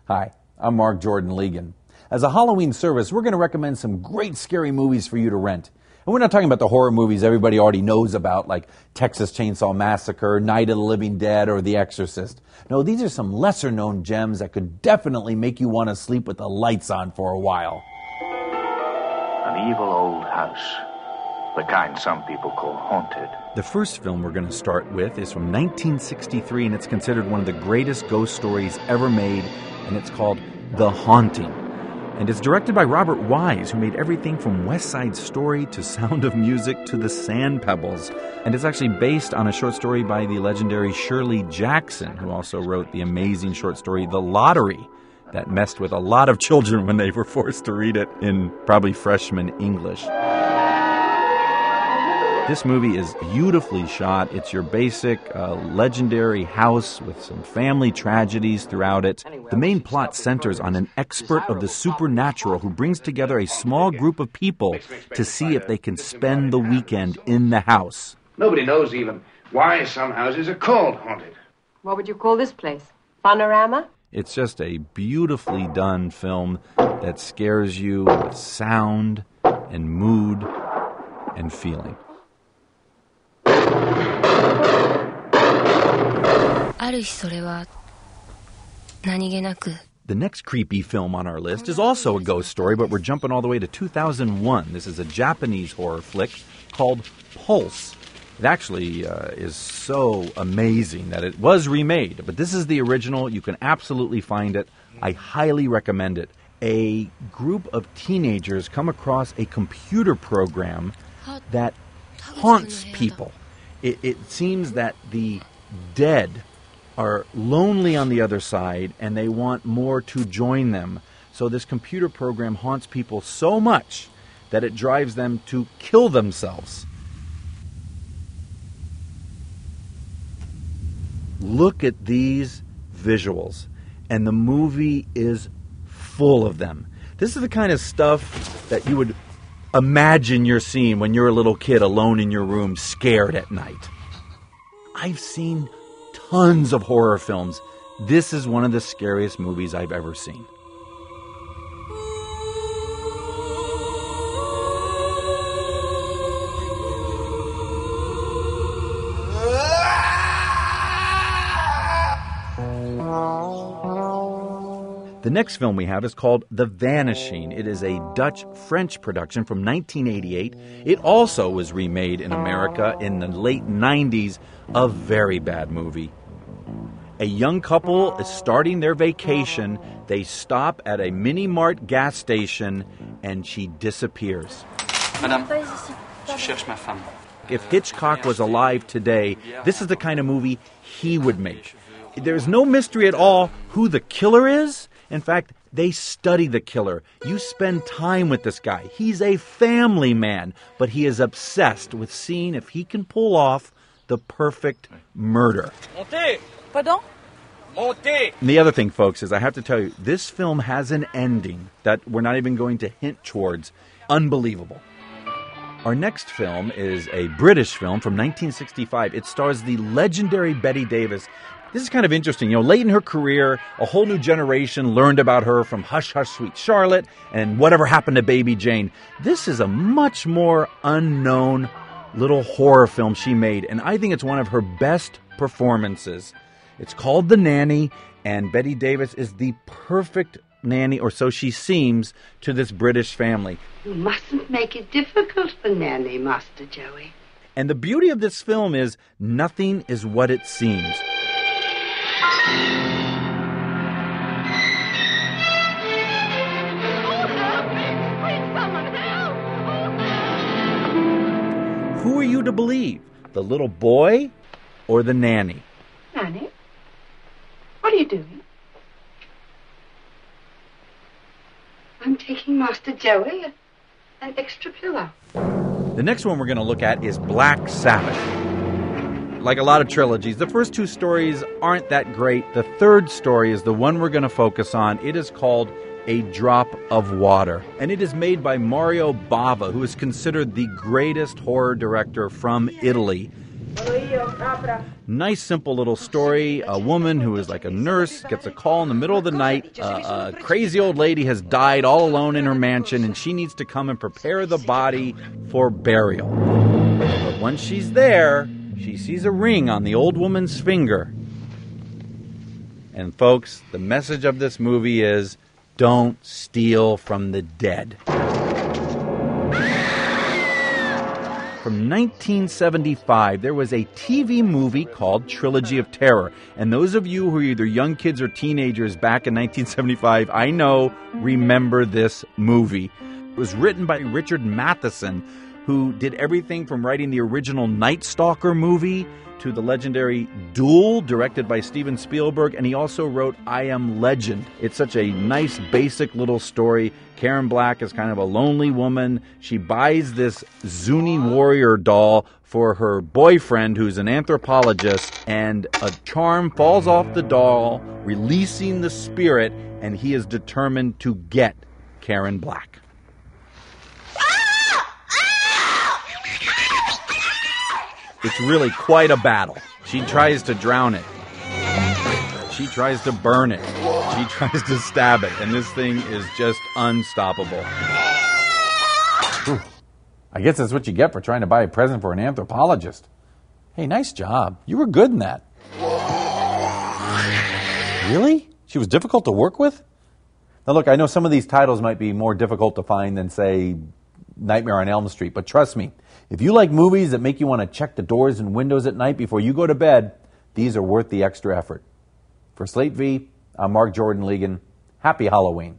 Hi, I'm Mark Jordan Legan. As a Halloween service, we're going to recommend some great scary movies for you to rent. And we're not talking about the horror movies everybody already knows about, like Texas Chainsaw Massacre, Night of the Living Dead, or The Exorcist. No, these are some lesser-known gems that could definitely make you want to sleep with the lights on for a while. An evil old house, the kind some people call haunted. The first film we're going to start with is from 1963, and it's considered one of the greatest ghost stories ever made, and it's called The Haunting. And it's directed by Robert Wise, who made everything from West Side Story to Sound of Music to The Sand Pebbles. And it's actually based on a short story by the legendary Shirley Jackson, who also wrote the amazing short story The Lottery, that messed with a lot of children when they were forced to read it in probably freshman English. This movie is beautifully shot. It's your basic legendary house with some family tragedies throughout it. The main plot centers on an expert of the supernatural who brings together a small group of people to see if they can spend the weekend in the house. Nobody knows even why some houses are called haunted. What would you call this place? Panorama? It's just a beautifully done film that scares you with sound and mood and feeling. The next creepy film on our list is also a ghost story, but we're jumping all the way to 2001. This is a Japanese horror flick called Pulse. It actually is so amazing that it was remade, but this is the original. You can absolutely find it. I highly recommend it. A group of teenagers come across a computer program that haunts people. It seems that the dead are lonely on the other side, and they want more to join them. So this computer program haunts people so much that it drives them to kill themselves. Look at these visuals, and the movie is full of them. This is the kind of stuff that you would imagine you're seeing when you're a little kid alone in your room, scared at night. I've seen tons of horror films. This is one of the scariest movies I've ever seen. The next film we have is called The Vanishing. It is a Dutch-French production from 1988. It also was remade in America in the late 90s. A very bad movie. A young couple is starting their vacation. They stop at a mini-mart gas station, and she disappears. Madame, je cherche ma femme. If Hitchcock was alive today, this is the kind of movie he would make. There's no mystery at all who the killer is. In fact, they study the killer. You spend time with this guy. He's a family man, but he is obsessed with seeing if he can pull off the perfect murder. Montez! Pardon? Montez! And the other thing, folks, is I have to tell you, this film has an ending that we're not even going to hint towards. Unbelievable. Our next film is a British film from 1965. It stars the legendary Bette Davis. This is kind of interesting. You know, late in her career, a whole new generation learned about her from Hush, Hush, Sweet Charlotte and Whatever Happened to Baby Jane. This is a much more unknown little horror film she made, and I think it's one of her best performances. It's called The Nanny, and Bette Davis is the perfect nanny, or so she seems, to this British family. You mustn't make it difficult for Nanny, Master Joey. And the beauty of this film is nothing is what it seems. Who are you to believe? The little boy or the nanny? Nanny? What are you doing? I'm taking Master Joey an extra pillow. The next one we're going to look at is Black Sabbath. Like a lot of trilogies, the first two stories aren't that great. The third story is the one we're going to focus on. It is called A Drop of Water, and it is made by Mario Bava, who is considered the greatest horror director from Italy. Nice, simple little story. A woman who is like a nurse gets a call in the middle of the night. A crazy old lady has died all alone in her mansion, and she needs to come and prepare the body for burial. But once she's there, she sees a ring on the old woman's finger. And folks, the message of this movie is, don't steal from the dead. From 1975, there was a TV movie called Trilogy of Terror. And those of you who are either young kids or teenagers back in 1975, I know, remember this movie. It was written by Richard Matheson, who did everything from writing the original Night Stalker movie to the legendary Duel, directed by Steven Spielberg, and he also wrote I Am Legend. It's such a nice, basic little story. Karen Black is kind of a lonely woman. She buys this Zuni warrior doll for her boyfriend, who's an anthropologist, and a charm falls off the doll, releasing the spirit, and he is determined to get Karen Black. It's really quite a battle. She tries to drown it. She tries to burn it. She tries to stab it. And this thing is just unstoppable. Whew. I guess that's what you get for trying to buy a present for an anthropologist. Hey, nice job. You were good in that. Really? She was difficult to work with? Now look, I know some of these titles might be more difficult to find than, say, Nightmare on Elm Street, but trust me, if you like movies that make you want to check the doors and windows at night before you go to bed, these are worth the extra effort. For Slate V, I'm Mark Jordan Legan. Happy Halloween.